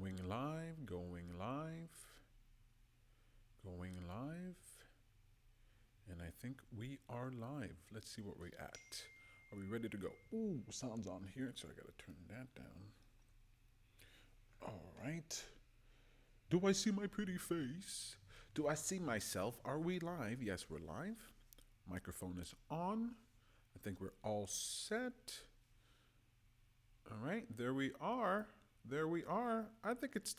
Going live, going live, going live. And I think we are live. Let's see what we're at. Are we ready to go? Ooh, sound's on here, so I gotta turn that down. All right. Do I see my pretty face? Do I see myself? Are we live? Yes, we're live. Microphone is on. I think we're all set. All right, there we are. There we are. I think it's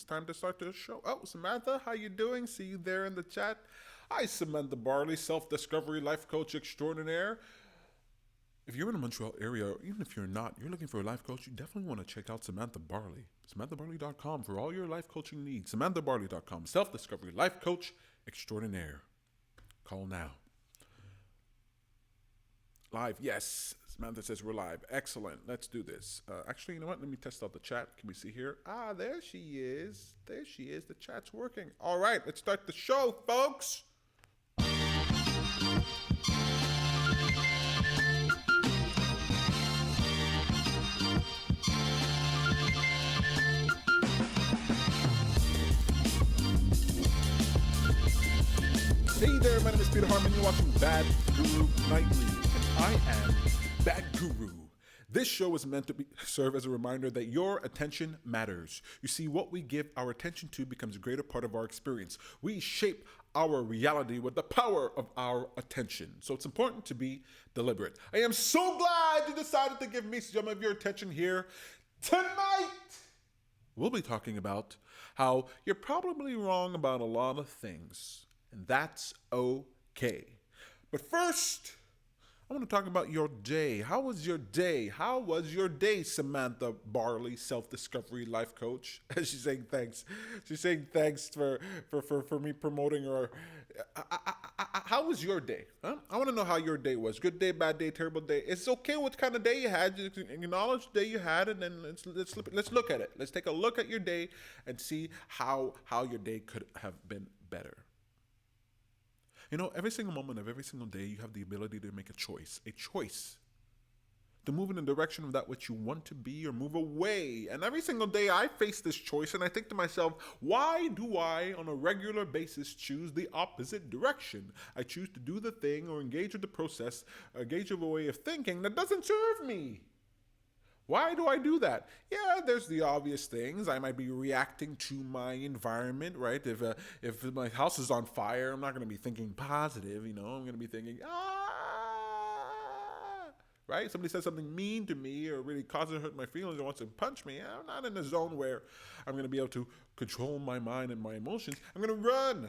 time to start the show. Oh, Samantha, how you doing? See you there in the chat. Hi, Samantha Barley, self-discovery life coach extraordinaire. If you're in the Montreal area, or even if you're not, you're looking for a life coach, you definitely want to check out Samantha Barley. SamanthaBarley.com for all your life coaching needs. SamanthaBarley.com, self-discovery life coach extraordinaire. Call now. Live, yes. Samantha says we're live. Excellent. Let's do this. Actually, you know what? Let me test out the chat. Can we see here? Ah, there she is. There she is. The chat's working. All right, let's start the show, folks. Hey there, my name is Peter Harmon. You're watching Bad Guru Nightly. I am Bad Guru. This show is meant to serve as a reminder that your attention matters. You see, what we give our attention to becomes a greater part of our experience. We shape our reality with the power of our attention. So it's important to be deliberate. I am so glad you decided to give me some of your attention here tonight. We'll be talking about how you're probably wrong about a lot of things, and that's okay. But first, I want to talk about your day. How was your day? How was your day, Samantha Barley, self-discovery life coach? She's saying thanks. She's saying thanks for me promoting her. How was your day? Huh? I want to know how your day was. Good day, bad day, terrible day. It's okay what kind of day you had. You can acknowledge the day you had, and then let's look at it. Let's take a look at your day and see how your day could have been better. You know, every single moment of every single day, you have the ability to make a choice to move in the direction of that which you want to be or move away. And every single day I face this choice and I think to myself, why do I on a regular basis choose the opposite direction? I choose to do the thing or engage with the process, or engage with a way of thinking that doesn't serve me. Why do I do that? Yeah, there's the obvious things. I might be reacting to my environment, right? If my house is on fire, I'm not going to be thinking positive, I'm going to be thinking, right? Somebody says something mean to me or really causes hurt my feelings or wants to punch me. I'm not in a zone where I'm going to be able to control my mind and my emotions. I'm going to run.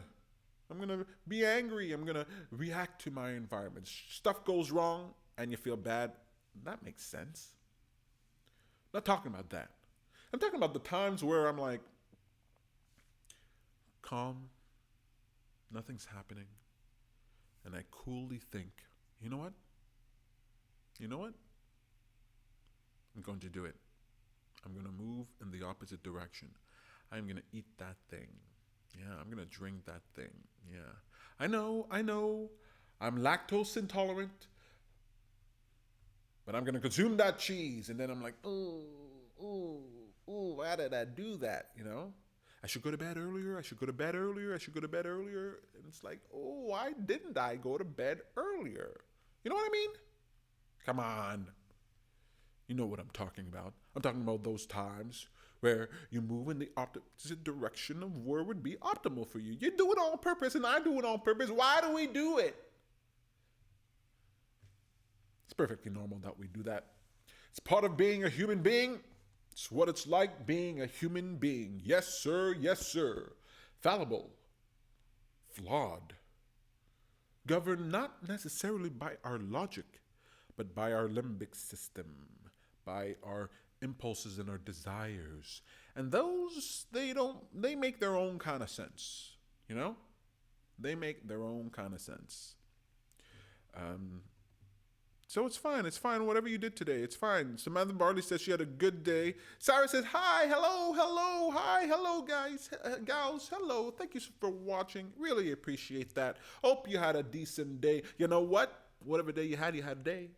I'm going to be angry. I'm going to react to my environment. Stuff goes wrong and you feel bad. That makes sense. Not talking about that. I'm talking about the times where I'm like, calm, nothing's happening, and I coolly think, you know what? I'm going to do it. I'm going to move in the opposite direction. I'm going to eat that thing. Yeah, I'm going to drink that thing. Yeah. I know. I'm lactose intolerant. But I'm going to consume that cheese. And then I'm like, ooh, why did I do that? I should go to bed earlier. And it's like, oh, why didn't I go to bed earlier? You know what I mean? Come on. You know what I'm talking about. I'm talking about those times where you move in the opposite direction of where would be optimal for you. You do it on purpose and I do it on purpose. Why do we do it? It's perfectly normal that we do that. It's part of being a human being. It's what it's like being a human being. Yes, sir. Yes, sir. Fallible. Flawed. Governed not necessarily by our logic, but by our limbic system, by our impulses and our desires. And those, they make their own kind of sense. They make their own kind of sense. So it's fine. Whatever you did today, it's fine. Samantha Barley says she had a good day. Sarah says, hi, hello, guys, gals, hello. Thank you for watching. Really appreciate that. Hope you had a decent day. You know what? Whatever day you had a day.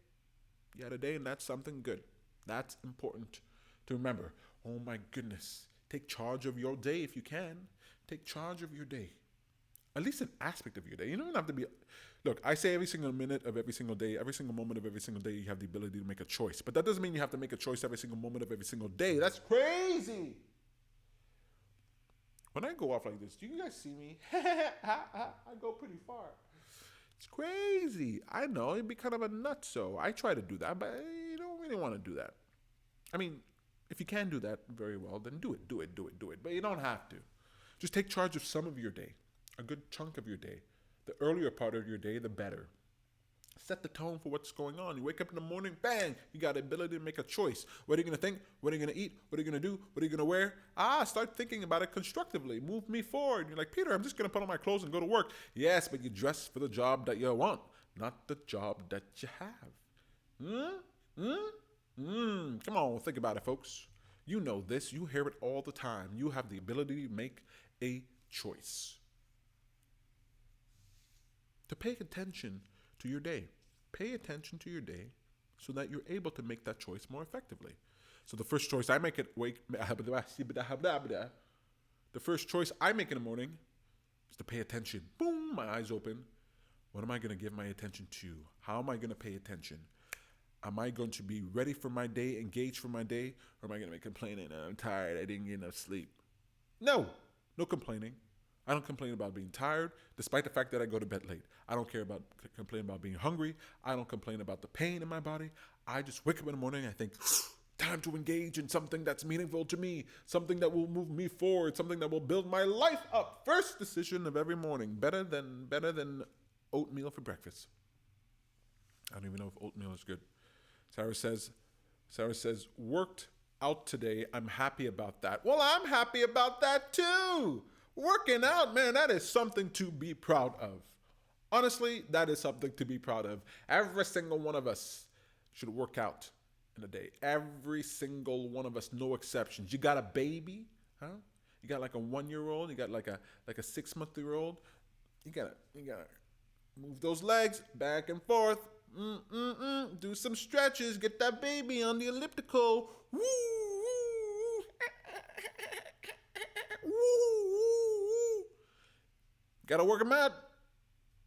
You had a day, and that's something good. That's important to remember. Oh my goodness. Take charge of your day if you can. Take charge of your day. At least an aspect of your day. You don't have to be. Look, I say every single minute of every single day, every single moment of every single day, you have the ability to make a choice. But that doesn't mean you have to make a choice every single moment of every single day. That's crazy. When I go off like this, do you guys see me? I go pretty far. It's crazy. I know it'd be kind of a nutso. I try to do that, but you don't really want to do that. I mean, if you can do that very well, then do it. But you don't have to. Just take charge of some of your day, a good chunk of your day. The earlier part of your day, the better. Set the tone for what's going on. You wake up in the morning, bang, you got the ability to make a choice. What are you going to think? What are you going to eat? What are you going to do? What are you going to wear? Start thinking about it constructively. Move me forward. You're like, Peter, I'm just going to put on my clothes and go to work. Yes, but you dress for the job that you want, not the job that you have. Come on, think about it, folks. You know this. You hear it all the time. You have the ability to make a choice. To pay attention to your day. Pay attention to your day so that you're able to make that choice more effectively. So the first choice I make the first choice I make in the morning is to pay attention. Boom, my eyes open. What am I going to give my attention to? How am I going to pay attention? Am I going to be ready for my day, engaged for my day, or am I going to be complaining? I'm tired, I didn't get enough sleep. No complaining. I don't complain about being tired, despite the fact that I go to bed late. I don't care about complain about being hungry. I don't complain about the pain in my body. I just wake up in the morning and I think, time to engage in something that's meaningful to me, something that will move me forward, something that will build my life up. First decision of every morning, better than oatmeal for breakfast. I don't even know if oatmeal is good. Sarah says, worked out today. I'm happy about that. Well, I'm happy about that too. Working out, man, that is something to be proud of. Honestly, that is something to be proud of. Every single one of us should work out in a day. Every single one of us, no exceptions. You got a baby, huh? You got like a 1-year-old. You got like a 6-month-year-old. You gotta move those legs back and forth. Do some stretches. Get that baby on the elliptical. Woo, woo. Woo. Gotta work them out.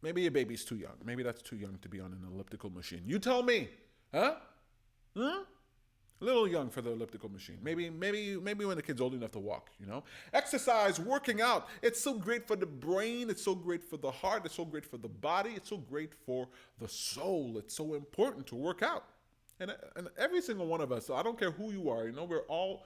Maybe your baby's too young. Maybe that's too young to be on an elliptical machine. You tell me, huh? A little young for the elliptical machine. Maybe when the kid's old enough to walk, you know? Exercise, working out. It's so great for the brain. It's so great for the heart. It's so great for the body. It's so great for the soul. It's so important to work out. And every single one of us, I don't care who you are, you know, we're all,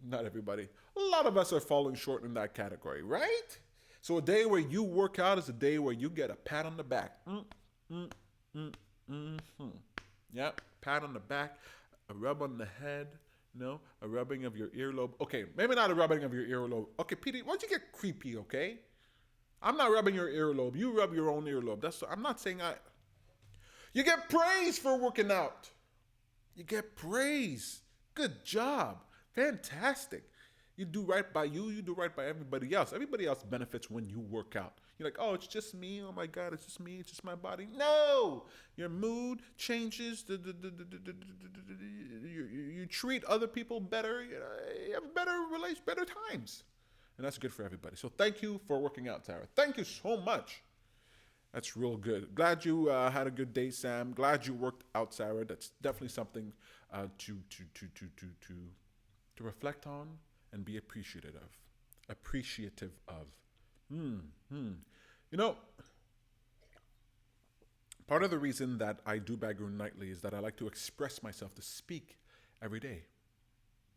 not everybody, a lot of us are falling short in that category, right? So a day where you work out is a day where you get a pat on the back. Yeah, pat on the back, a rub on the head, you know, a rubbing of your earlobe. Okay, maybe not a rubbing of your earlobe. Okay, Petey, why don't you get creepy, okay? I'm not rubbing your earlobe. You rub your own earlobe. I'm not saying You get praise for working out. You get praise. Good job. Fantastic. You do right by you. You do right by everybody else. Everybody else benefits when you work out. You're like, oh, it's just me. Oh my God, it's just me. It's just my body. No, your mood changes. You treat other people better. You have better relations, better times, and that's good for everybody. So thank you for working out, Sarah. Thank you so much. That's real good. Glad you had a good day, Sam. Glad you worked out, Sarah. That's definitely something to reflect on and be appreciative of. You know, part of the reason that I do Bad Guru Nightly is that I like to express myself, to speak every day,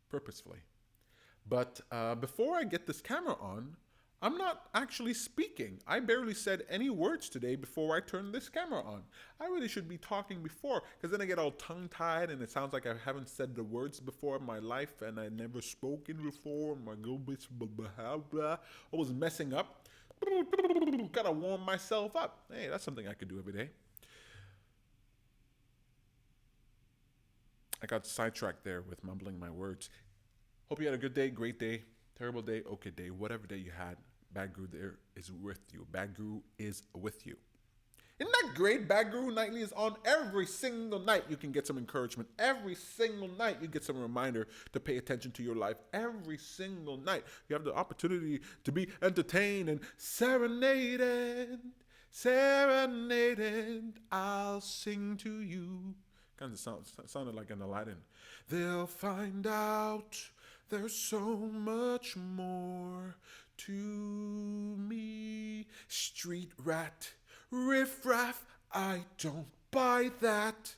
purposefully. But before I get this camera on, I'm not actually speaking. I barely said any words today before I turned this camera on. I really should be talking before, because then I get all tongue-tied and it sounds like I haven't said the words before in my life and I never spoken before. My blah, blah. I was messing up. Gotta warm myself up. Hey, that's something I could do every day. I got sidetracked there with mumbling my words. Hope you had a good day, great day, terrible day, okay day, whatever day you had. Bad Guru there is with you. Bad Guru is with you. Isn't that great? Bad Guru Nightly is on every single night. You can get some encouragement. Every single night you get some reminder to pay attention to your life. Every single night you have the opportunity to be entertained and serenaded. Serenaded, I'll sing to you. Kind of sounded like an Aladdin. They'll find out there's so much more to me. Street rat, riff-raff, I don't buy that.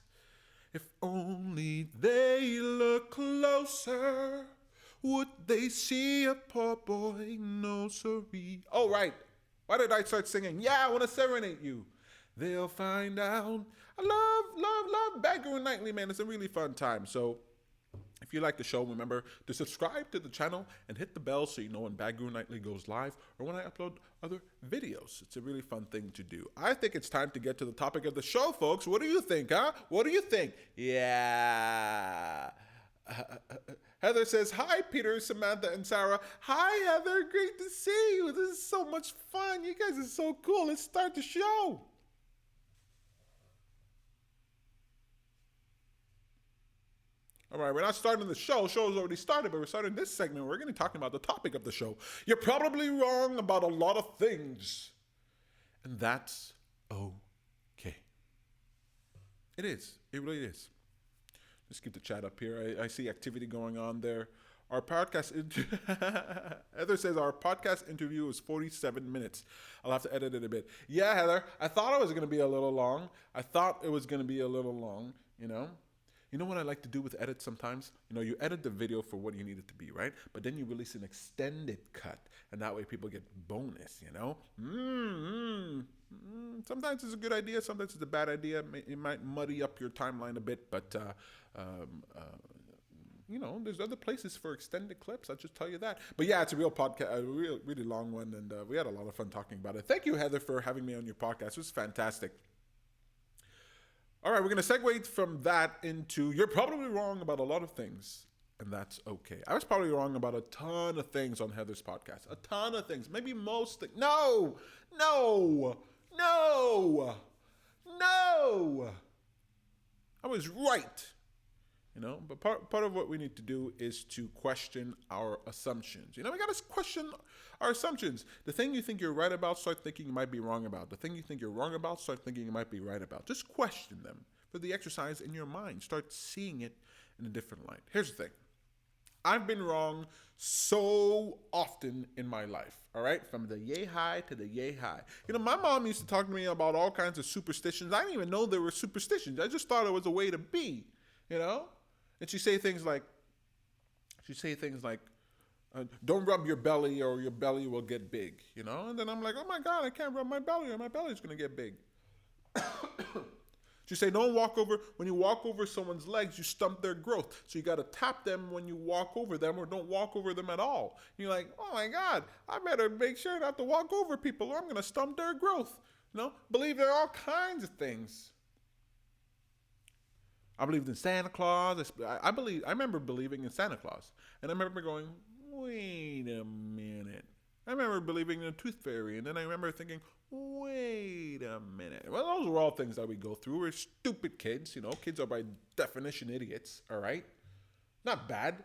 If only they look closer, would they see a poor boy? No, sorry. Oh, right. Why did I start singing? Yeah, I want to serenade you. They'll find out. I love Bad Guru Nightly, man. It's a really fun time. So if you like the show, remember to subscribe to the channel and hit the bell so you know when Bad Guru Nightly goes live or when I upload other videos. It's a really fun thing to do. I think it's time to get to the topic of the show, folks. What do you think, huh? What do you think? Yeah. Heather says, hi, Peter, Samantha, and Sarah. Hi, Heather. Great to see you. This is so much fun. You guys are so cool. Let's start the show. All right, we're not starting the show. Show's already started, but we're starting this segment. We're going to be talking about the topic of the show. You're probably wrong about a lot of things. And that's okay. It is. It really is. Let's keep the chat up here. I see activity going on there. Our podcast, Heather says our podcast interview is 47 minutes. I'll have to edit it a bit. Yeah, Heather, I thought it was going to be a little long. You know what I like to do with edits sometimes? You edit the video for what you need it to be, right? But then you release an extended cut, and that way people get bonus, Sometimes it's a good idea, sometimes it's a bad idea. It might muddy up your timeline a bit, but there's other places for extended clips. I'll just tell you that. But yeah, it's a real podcast, a really long one, and we had a lot of fun talking about it. Thank you, Heather, for having me on your podcast. It was fantastic. All right, we're going to segue from that into you're probably wrong about a lot of things, and that's okay. I was probably wrong about a ton of things on Heather's podcast. A ton of things. Maybe most things. No. I was right. But part of what we need to do is to question our assumptions. We got to question our assumptions. The thing you think you're right about, start thinking you might be wrong about. The thing you think you're wrong about, start thinking you might be right about. Just question them for the exercise in your mind. Start seeing it in a different light. Here's the thing. I've been wrong so often in my life, all right? From the yay high to the yay high. My mom used to talk to me about all kinds of superstitions. I didn't even know there were superstitions. I just thought it was a way to be, And she'd say things like, don't rub your belly or your belly will get big, And then I'm like, oh my God, I can't rub my belly or my belly's going to get big. She'd say, when you walk over someone's legs, you stump their growth. So you got to tap them when you walk over them or don't walk over them at all. And you're like, oh my God, I better make sure not to walk over people or I'm going to stump their growth. Believe there are all kinds of things. I believed in Santa Claus. I remember believing in Santa Claus. And I remember going, wait a minute. I remember believing in a tooth fairy. And then I remember thinking, wait a minute. Well, those were all things that we go through. We're stupid kids. Kids are by definition idiots. All right? Not bad.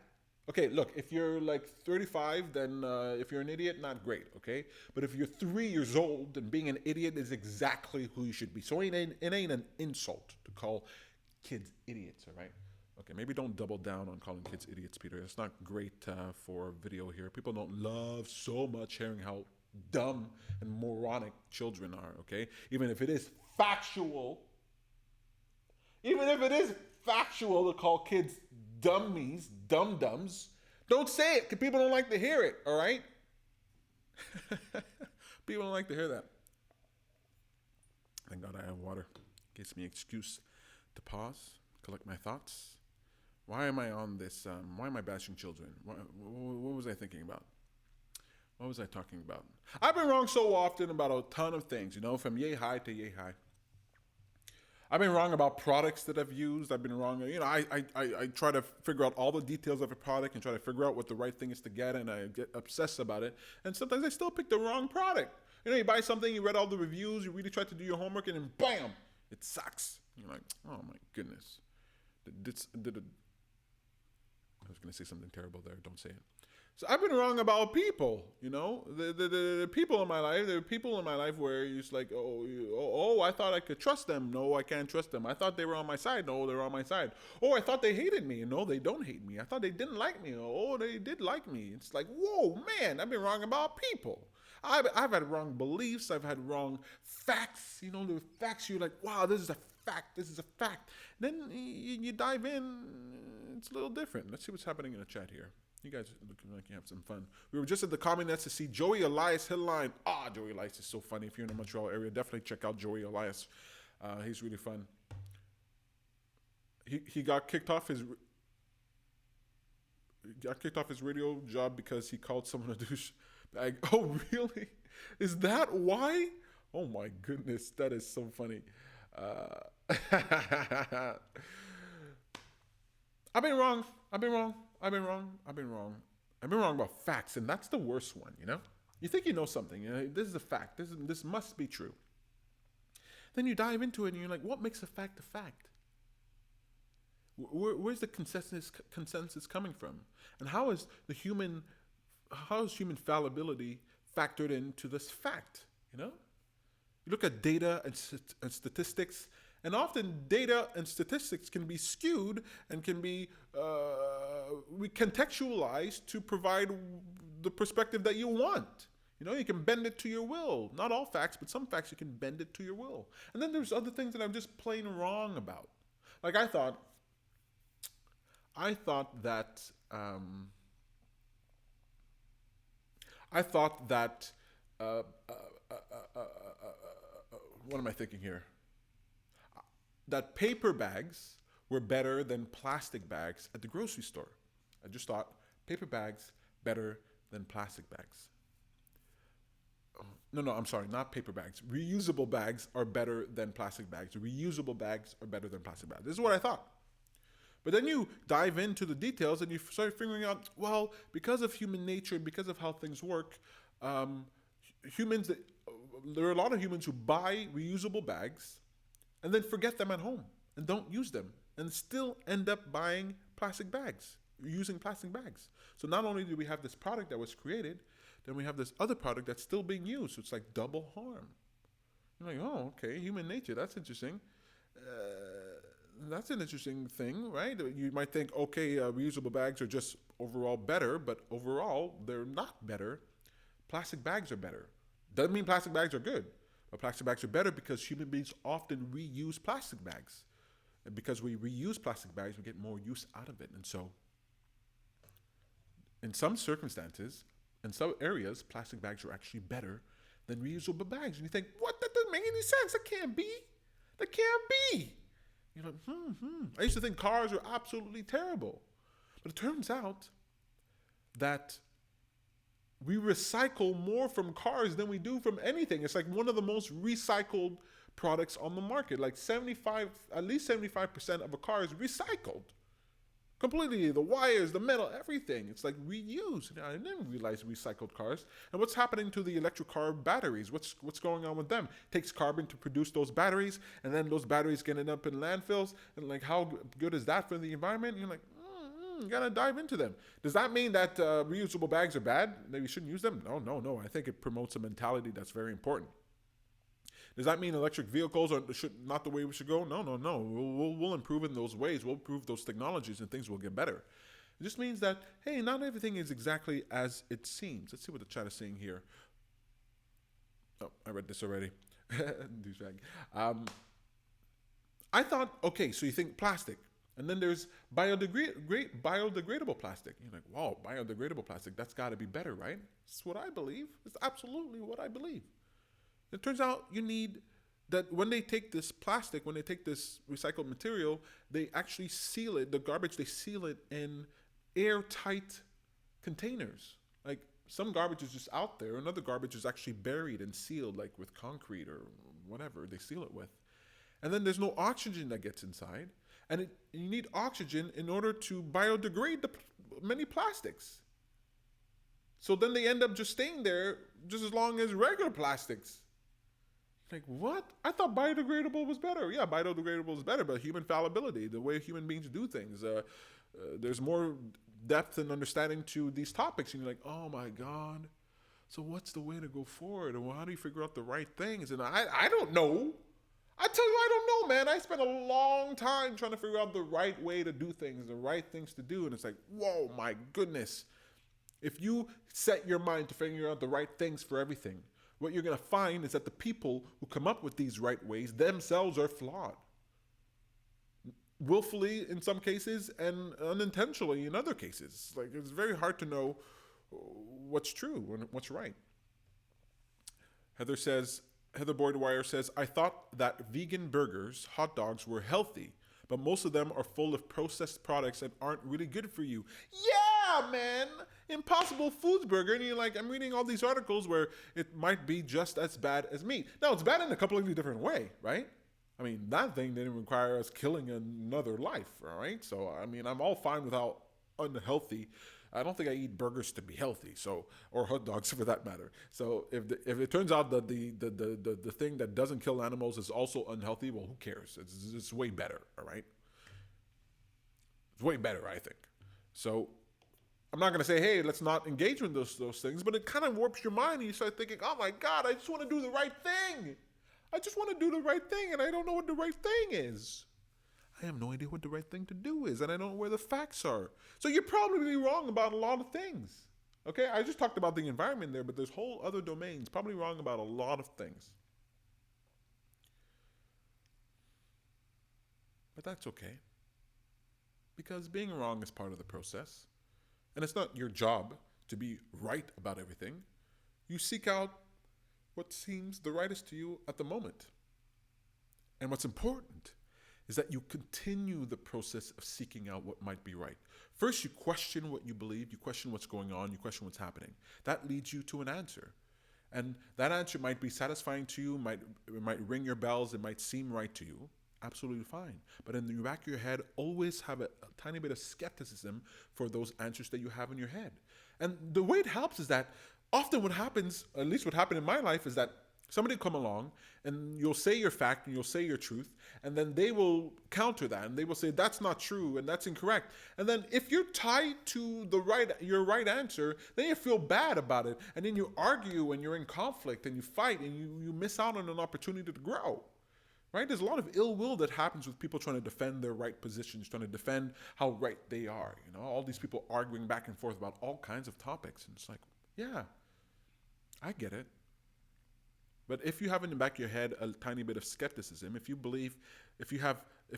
Okay, look, if you're like 35, then if you're an idiot, not great, okay? But if you're 3 years old, then being an idiot is exactly who you should be. So it ain't an insult to call kids idiots, all right? Okay, maybe don't double down on calling kids idiots, Peter. It's not great for video here. People don't love so much hearing how dumb and moronic children are, okay? Even if it is factual to call kids dummies, dum-dums, don't say it because people don't like to hear it, all right? People don't like to hear that. Thank God I have water. Gives me an excuse to pause, collect my thoughts. Why am I on this? Why am I bashing children? What was I thinking about? What was I talking about? I've been wrong so often about a ton of things, from yay high to yay high. I've been wrong about products that I've used. I've been wrong. I try to figure out all the details of a product and try to figure out what the right thing is to get, and I get obsessed about it. And sometimes I still pick the wrong product. You know, you buy something, you read all the reviews, you really try to do your homework, and then bam, it sucks. You're like, oh my goodness. I was going to say something terrible there. Don't say it. So I've been wrong about people, you know, the people in my life. There are people in my life where you're just like, I thought I could trust them. No, I can't trust them. I thought they were on my side. No, they're on my side. Oh, I thought they hated me. No, they don't hate me. I thought they didn't like me. Oh, they did like me. It's like, whoa, man, I've been wrong about people. I've had wrong beliefs. I've had wrong facts. You know, the facts you're like, wow, this is a fact. This is a fact. Then you dive in. It's a little different. Let's see what's happening in the chat here. You guys are looking like you have some fun. We were just at the comment nets to see Joey Elias headline. Joey Elias is so funny. If you're in the Montreal area, definitely check out Joey Elias. He's really fun. He got kicked off his radio job because he called someone a douchebag. Oh, really? Is that why? Oh my goodness, that is so funny. I've been wrong about facts, and that's the worst one, you know? You think you know something, you know, this is a fact, this must be true. Then you dive into it and you're like, what makes a fact a fact? Where's the consensus coming from? And how is human fallibility factored into this fact, you know? You look at data and statistics, and often data and statistics can be skewed and can be recontextualized to provide the perspective that you want. You know, you can bend it to your will. Not all facts, but some facts you can bend it to your will. And then there's other things that I'm just plain wrong about. Like I thought that what am I thinking here? That paper bags were better than plastic bags at the grocery store. I just thought paper bags better than plastic bags. No, I'm sorry, not paper bags. Reusable bags are better than plastic bags. Reusable bags are better than plastic bags. This is what I thought. But then you dive into the details and you start figuring out, well, because of human nature, because of how things work, there are a lot of humans who buy reusable bags and then forget them at home and don't use them and still end up buying plastic bags, using plastic bags. So not only do we have this product that was created, then we have this other product that's still being used. So it's like double harm. You're like, oh, okay, human nature, that's interesting. That's an interesting thing, right? You might think, okay, reusable bags are just overall better, but overall, they're not better. Plastic bags are better. Doesn't mean plastic bags are good, but plastic bags are better because human beings often reuse plastic bags. And because we reuse plastic bags, we get more use out of it. And so, in some circumstances, in some areas, plastic bags are actually better than reusable bags. And you think, what? That doesn't make any sense. That can't be. That can't be. You're like, I used to think cars were absolutely terrible. But it turns out that we recycle more from cars than we do from anything. It's like one of the most recycled products on the market. Like at least 75% of a car is recycled. Completely, the wires, the metal, everything. It's like reused. I didn't realize recycled cars. And what's happening to the electric car batteries? What's going on with them? It takes carbon to produce those batteries, and then those batteries get end up in landfills. And like, how good is that for the environment? And you're like, you gotta dive into them. Does that mean that reusable bags are bad? That we shouldn't use them? No. I think it promotes a mentality that's very important. Does that mean electric vehicles are not the way we should go? No. We'll improve in those ways. We'll improve those technologies and things will get better. It just means that, hey, not everything is exactly as it seems. Let's see what the chat is saying here. Oh, I read this already. Douchebag. I thought, okay, so you think plastic. And then there's biodegradable plastic. You're like, wow, biodegradable plastic, that's got to be better, right? That's what I believe. It's absolutely what I believe. It turns out you need that when they take this plastic, when they take this recycled material, they actually seal it, the garbage, they seal it in airtight containers. Like some garbage is just out there, another garbage is actually buried and sealed like with concrete or whatever they seal it with. And then there's no oxygen that gets inside. And you need oxygen in order to biodegrade many plastics. So then they end up just staying there just as long as regular plastics. Like, what? I thought biodegradable was better. Yeah, biodegradable is better, but human fallibility, the way human beings do things, there's more depth and understanding to these topics. And you're like, oh my God. So what's the way to go forward? And how do you figure out the right things? And I don't know. I tell you, I don't know, man. I spent a long time trying to figure out the right way to do things, the right things to do. And it's like, whoa, my goodness. If you set your mind to figure out the right things for everything, what you're going to find is that the people who come up with these right ways themselves are flawed. Willfully in some cases and unintentionally in other cases. Like, it's very hard to know what's true and what's right. Heather Boyd Wire says, I thought that vegan burgers, hot dogs were healthy, but most of them are full of processed products and aren't really good for you. Yeah, man. Impossible Foods burger. And you're like, I'm reading all these articles where it might be just as bad as meat. Now, it's bad in a completely different way, right? I mean, that thing didn't require us killing another life, all right? So, I mean, I'm all fine with how unhealthy. I don't think I eat burgers to be healthy, so, or hot dogs for that matter. So if it turns out that the thing that doesn't kill animals is also unhealthy, well, who cares? It's way better, all right? It's way better, I think. So I'm not going to say, hey, let's not engage in those things, but it kind of warps your mind and you start thinking, oh my God, I just want to do the right thing. I just want to do the right thing and I don't know what the right thing is. I have no idea what the right thing to do is and I don't know where the facts are. So you're probably wrong about a lot of things. Okay, I just talked about the environment there, but there's whole other domains, probably wrong about a lot of things. But that's okay. Because being wrong is part of the process. And it's not your job to be right about everything. You seek out what seems the rightest to you at the moment. And what's important is that you continue the process of seeking out what might be right. First, you question what you believe, you question what's going on, you question what's happening. That leads you to an answer. And that answer might be satisfying to you, it might ring your bells, it might seem right to you. Absolutely fine. But in the back of your head, always have a tiny bit of skepticism for those answers that you have in your head. And the way it helps is that often what happens, at least what happened in my life, is that somebody will come along and you'll say your fact and you'll say your truth, and then they will counter that and they will say that's not true and that's incorrect. And then if you're tied to your right answer, then you feel bad about it. And then you argue and you're in conflict and you fight and you miss out on an opportunity to grow. Right? There's a lot of ill will that happens with people trying to defend their right positions, trying to defend how right they are. You know, all these people arguing back and forth about all kinds of topics. And it's like, yeah, I get it. But if you have in the back of your head a tiny bit of skepticism, if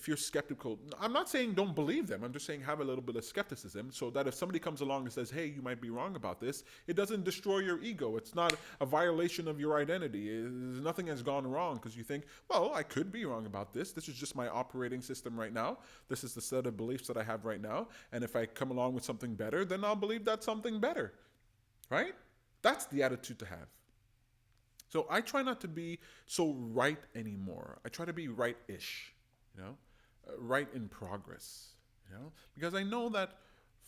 you're skeptical, I'm not saying don't believe them. I'm just saying have a little bit of skepticism so that if somebody comes along and says, hey, you might be wrong about this, it doesn't destroy your ego. It's not a violation of your identity. Nothing has gone wrong because you think, well, I could be wrong about this. This is just my operating system right now. This is the set of beliefs that I have right now. And if I come along with something better, then I'll believe that's something better. Right? That's the attitude to have. So I try not to be so right anymore. I try to be right-ish, right in progress, because I know that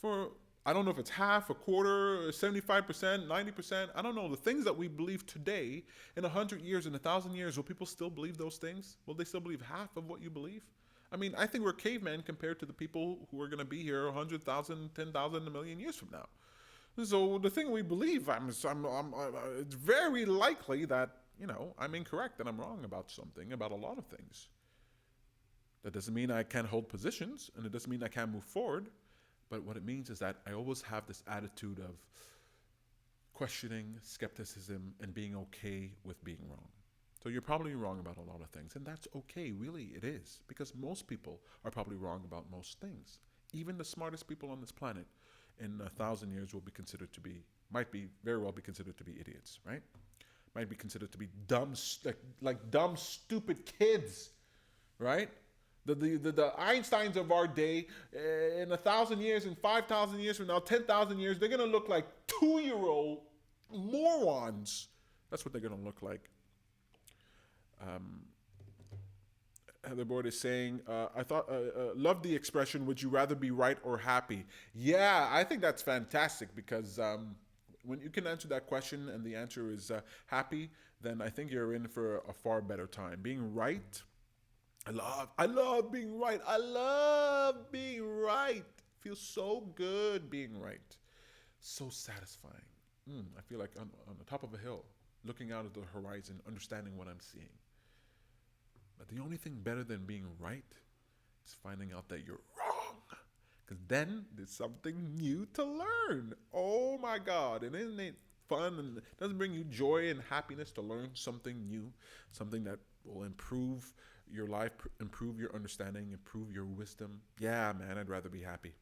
I don't know if it's half, a quarter, 75%, 90%, I don't know, the things that we believe today, in 100 years, in 1,000 years, will people still believe those things? Will they still believe half of what you believe? I mean, I think we're cavemen compared to the people who are going to be here 100,000, 10,000, a million years from now. So the thing we believe, it's very likely that, I'm incorrect and I'm wrong about something, about a lot of things. That doesn't mean I can't hold positions, and it doesn't mean I can't move forward. But what it means is that I always have this attitude of questioning, skepticism, and being okay with being wrong. So you're probably wrong about a lot of things, and that's okay, really, it is. Because most people are probably wrong about most things. Even the smartest people on this planet in 1,000 years might very well be considered to be idiots, right? Might be considered to be dumb, like dumb, stupid kids, right? The Einsteins of our day, in 1,000 years, in 5,000 years from now, 10,000 years, they're going to look like 2-year-old morons. That's what they're going to look like. Heather Boyd is saying, love the expression, would you rather be right or happy? Yeah, I think that's fantastic because when you can answer that question and the answer is happy, then I think you're in for a far better time. Being right, I love being right. I love being right. Feels so good being right. So satisfying. I feel like on the top of a hill, looking out at the horizon, understanding what I'm seeing. But the only thing better than being right is finding out that you're wrong. Because then there's something new to learn. Oh my God. And isn't it fun? And it doesn't bring you joy and happiness to learn something new, something that will improve your life, improve your understanding, improve your wisdom. Yeah, man, I'd rather be happy.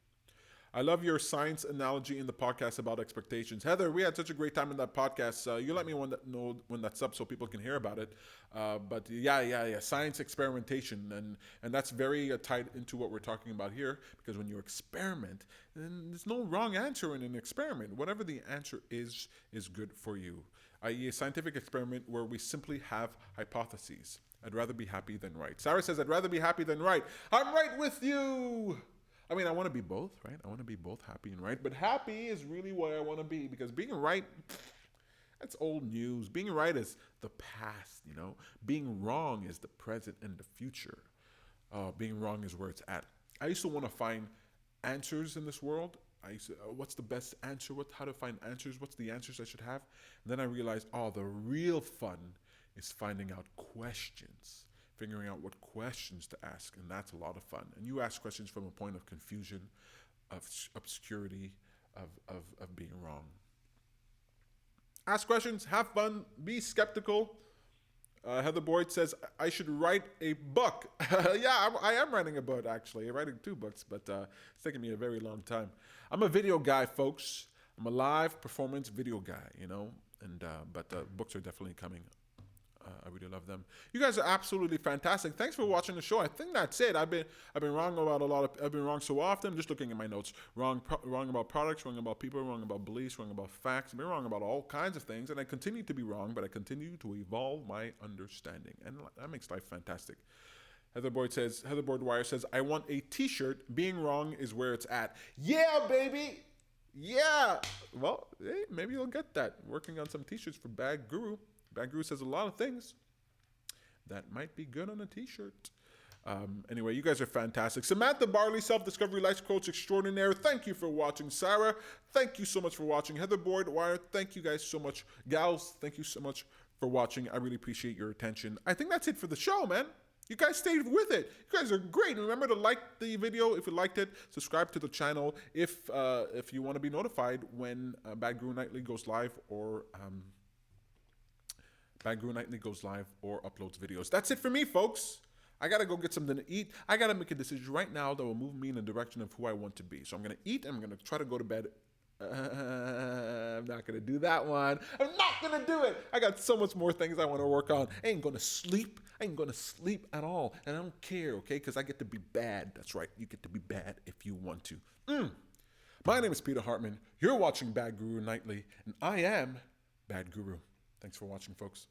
I love your science analogy in the podcast about expectations. Heather, we had such a great time in that podcast. You let me know when that's up so people can hear about it. But yeah. Science experimentation. And that's very tied into what we're talking about here. Because when you experiment, then there's no wrong answer in an experiment. Whatever the answer is good for you. I.e. a scientific experiment where we simply have hypotheses. I'd rather be happy than right. Sarah says, I'd rather be happy than right. I'm right with you. I mean, I want to be both, right? I want to be both happy and right. But happy is really what I want to be because being right, that's old news. Being right is the past, you know. Being wrong is the present and the future. Being wrong is where it's at. I used to want to find answers in this world. I used to, what's the best answer? How to find answers? What's the answers I should have? And then I realized, the real fun is finding out questions. Figuring out what questions to ask, and that's a lot of fun. And you ask questions from a point of confusion, of obscurity, of being wrong. Ask questions, have fun, be skeptical. Heather Boyd says, I should write a book. Yeah, I am writing a book, actually. I'm writing 2 books, but it's taking me a very long time. I'm a video guy, folks. I'm a live performance video guy, you know, but books are definitely coming. I really love them. You guys are absolutely fantastic. Thanks for watching the show. I think that's it. I've been wrong about I've been wrong so often. Just looking at my notes. Wrong about products. Wrong about people. Wrong about beliefs. Wrong about facts. I've been wrong about all kinds of things, and I continue to be wrong. But I continue to evolve my understanding, and that makes life fantastic. Heather Boyd Wire says, I want a T-shirt. Being wrong is where it's at. Yeah, baby. Yeah. Well, hey, maybe you'll get that. Working on some T-shirts for Bad Guru. Bad Guru says a lot of things that might be good on a T-shirt. Anyway, you guys are fantastic. Samantha Barley, self-discovery life coach extraordinaire. Thank you for watching. Sarah, thank you so much for watching. Heather Boyd Wire, thank you guys so much. Gals, thank you so much for watching. I really appreciate your attention. I think that's it for the show, man. You guys stayed with it. You guys are great. Remember to like the video if you liked it. Subscribe to the channel if you want to be notified when Bad Guru Nightly goes live or Bad Guru Nightly goes live or uploads videos. That's it for me, folks. I got to go get something to eat. I got to make a decision right now that will move me in the direction of who I want to be. So I'm going to eat and I'm going to try to go to bed. I'm not going to do that one. I'm not going to do it. I got so much more things I want to work on. I ain't going to sleep. I ain't going to sleep at all. And I don't care, okay? Because I get to be bad. That's right. You get to be bad if you want to. My name is Peter Hartman. You're watching Bad Guru Nightly. And I am Bad Guru. Thanks for watching, folks.